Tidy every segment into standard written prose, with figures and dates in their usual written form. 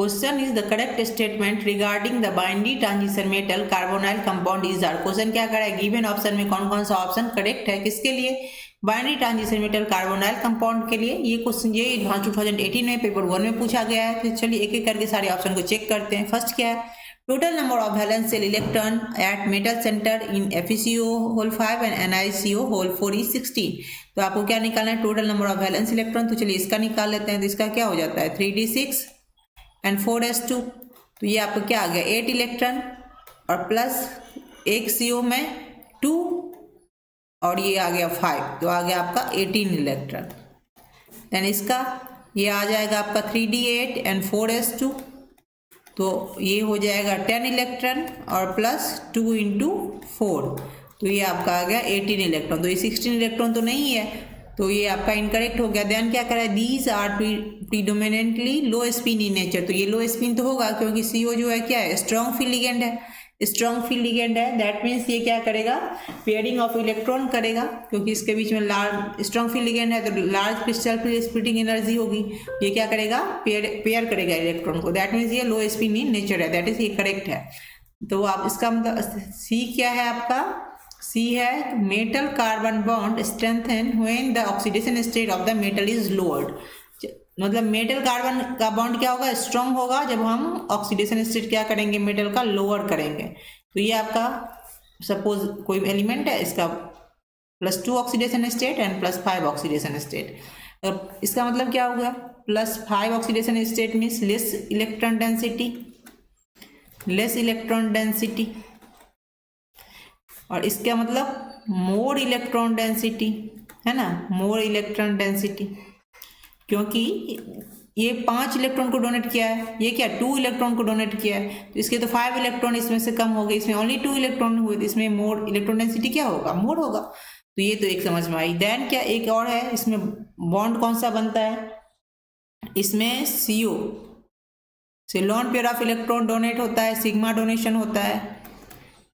Question is the correct statement regarding the binary transition metal carbonyl compound is are. Question क्या करा है, given option में कौन कौन सा ऑप्शन करेक्ट है, किसके लिए, बाइंडी ट्रांजिशन मेटल कार्बोनाइल कंपाउंड के लिए। ये क्वेश्चन ये एडवांस 2018 में पेपर 1 में पूछा गया है। तो चलिए एक एक करके सारे ऑप्शन को चेक करते हैं। फर्स्ट क्या है, total number of valence shell electron at metal centre in FeCO whole 5 and NiCO whole 4 is 16। तो आपको क्या निकालना है, total number of valence electron. तो चलिए इसका निकाल लेते हैं। तो इसका क्या हो जाता है 3d6 एंड 4s2। तो ये आपको क्या आ गया 8 इलेक्ट्रॉन और प्लस एक CO में 2 और ये आ गया 5, तो आ गया आपका 18 इलेक्ट्रॉन। देन इसका ये आ जाएगा आपका 3d8 एंड 4s2, तो ये हो जाएगा 10 इलेक्ट्रॉन और प्लस 2 इंटू 4, तो ये आपका आ गया 18 इलेक्ट्रॉन। तो ये 16 इलेक्ट्रॉन तो नहीं है, तो ये आपका इनकरेक्ट हो गया। देन क्या करा, these are predominantly low spin in nature. तो ये लो स्पिन तो होगा क्योंकि CO जो है क्या है, स्ट्रॉन्ग फील्ड लिगेंड है, स्ट्रॉन्ग फील्ड लिगेंड है। दैट मीन्स ये क्या करेगा, पेयरिंग ऑफ इलेक्ट्रॉन करेगा, क्योंकि इसके बीच में लार्ज स्ट्रॉन्ग फील्ड लिगेंड है तो large crystal field splitting energy होगी। ये क्या करेगा, पेयर करेगा इलेक्ट्रॉन को। दैट मीन्स ये लो स्पिन इन नेचर है, दैट इज ये करेक्ट है। तो आप इसका मतलब C क्या है आपका, C है metal carbon bond strengthen when the oxidation state of the metal is lowered. मतलब मेटल कार्बन का बॉन्ड क्या होगा, स्ट्रॉन्ग होगा जब हम ऑक्सीडेशन स्टेट क्या करेंगे, मेटल का लोअर करेंगे। तो ये आपका सपोज कोई एलिमेंट है, इसका +2 oxidation state and +5 oxidation state. तो इसका मतलब क्या होगा, +5 oxidation state means less electron density, और इसका मतलब मोर इलेक्ट्रॉन डेंसिटी है ना, मोर इलेक्ट्रॉन डेंसिटी, क्योंकि ये 5 इलेक्ट्रॉन को डोनेट किया है, ये क्या 2 इलेक्ट्रॉन को डोनेट किया है, तो इसके तो 5 इलेक्ट्रॉन इसमें से कम हो गए, इसमें ओनली 2 इलेक्ट्रॉन हुए, तो इसमें मोर इलेक्ट्रॉन डेंसिटी क्या होगा, मोर होगा। तो ये तो एक समझ में आई। देन क्या एक और है, इसमें बॉन्ड कौन सा बनता है, इसमें CO से lone pair of electron donate होता है, सिग्मा डोनेशन होता है।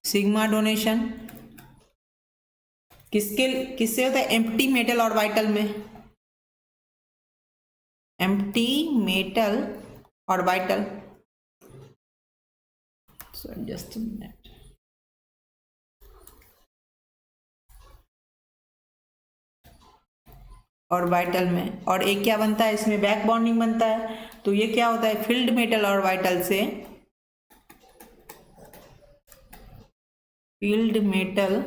सिग्मा डोनेशन किससे होता है, एम्प्टी मेटल और वाइटल में, एम्प्टी मेटल और वाइटल। जस्ट अ मिनट, और वाइटल में, और एक क्या बनता है इसमें बैक बॉन्डिंग बनता है। तो ये क्या होता है, फील्ड मेटल और वाइटल से, फील्ड मेटल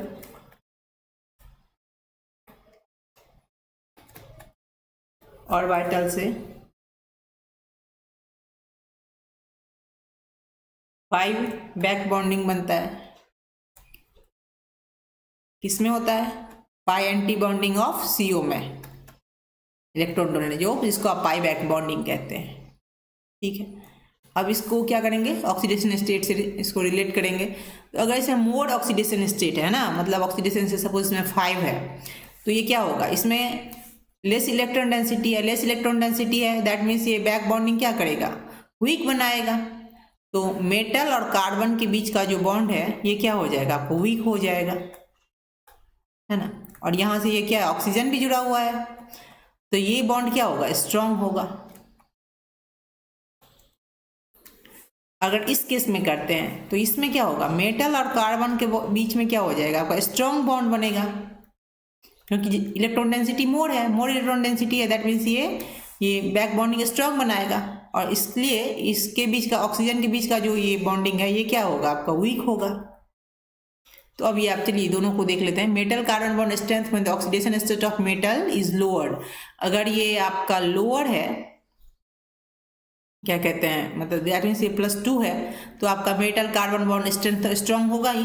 और वाइटल से 5 बैक बॉन्डिंग बनता है। किसमें होता है, पाई एंटी बॉन्डिंग ऑफ CO में, इलेक्ट्रॉन डोनेट जो जिसको आप पाई बैक बॉन्डिंग कहते हैं। ठीक है, अब इसको क्या करेंगे, ऑक्सीडेशन स्टेट से इसको रिलेट करेंगे। तो अगर इसे मोर ऑक्सीडेशन स्टेट है ना, मतलब ऑक्सीडेशन से सपोज इसमें 5 है, तो ये क्या होगा, इसमें लेस इलेक्ट्रॉन डेंसिटी है, लेस इलेक्ट्रॉन डेंसिटी है, दैट मीन्स ये बैक बॉन्डिंग क्या करेगा, वीक बनाएगा। तो मेटल और कार्बन के बीच का जो बॉन्ड है ये क्या हो जाएगा, आपको वीक हो जाएगा, है ना। और यहाँ से ये क्या है, ऑक्सीजन भी जुड़ा हुआ है, तो ये बॉन्ड क्या होगा, स्ट्रांग होगा। अगर इस केस में करते हैं तो इसमें क्या होगा, मेटल और कार्बन के बीच में क्या हो जाएगा, आपका स्ट्रांग बॉन्ड बनेगा, क्योंकि इलेक्ट्रॉन डेंसिटी मोर है, मोर इलेक्ट्रॉन डेंसिटी है, दैट मीन्स ये बैक बॉन्डिंग स्ट्रांग बनाएगा, और इसलिए इसके बीच का ऑक्सीजन के बीच का जो ये बॉन्डिंग है ये क्या होगा, आपका वीक होगा। तो अब ये आप चलिए दोनों को देख लेते हैं। Metal carbon bond strength when the oxidation state of metal is lowered. अगर ये आपका लोअर है, क्या कहते हैं, मतलब दैट मीन्स ये +2 है, तो आपका metal carbon bond strength strong होगा ही,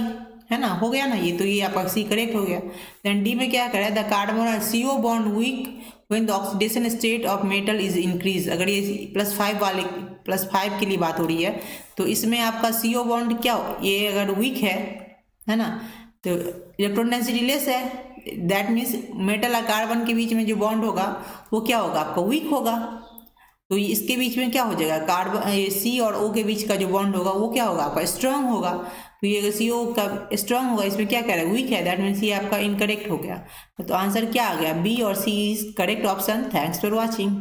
है ना, हो गया ना ये, तो ये आपका C करेक्ट हो गया। देन D में क्या करें, द कार्बन और CO bond weak when the oxidation state of metal is increase. अगर ये +5 वाले +5 के लिए बात हो रही है, तो इसमें आपका CO बॉन्ड क्या, ये अगर वीक है ना, तो इलेक्ट्रॉन डेंसिटी लेस है, दैट मीन्स मेटल और कार्बन के बीच में जो बॉन्ड होगा वो क्या होगा, आपका वीक होगा। तो इसके बीच में क्या हो जाएगा, कार्बन C और O के बीच का जो बॉन्ड होगा वो क्या होगा, आपका स्ट्रांग होगा। तो ये CO का स्ट्रांग होगा, इसमें क्या कह रहा है, वीक है, दैट मीन्स ये आपका इनकरेक्ट हो गया। तो आंसर क्या आ गया, B और C is correct option. Thanks for watching.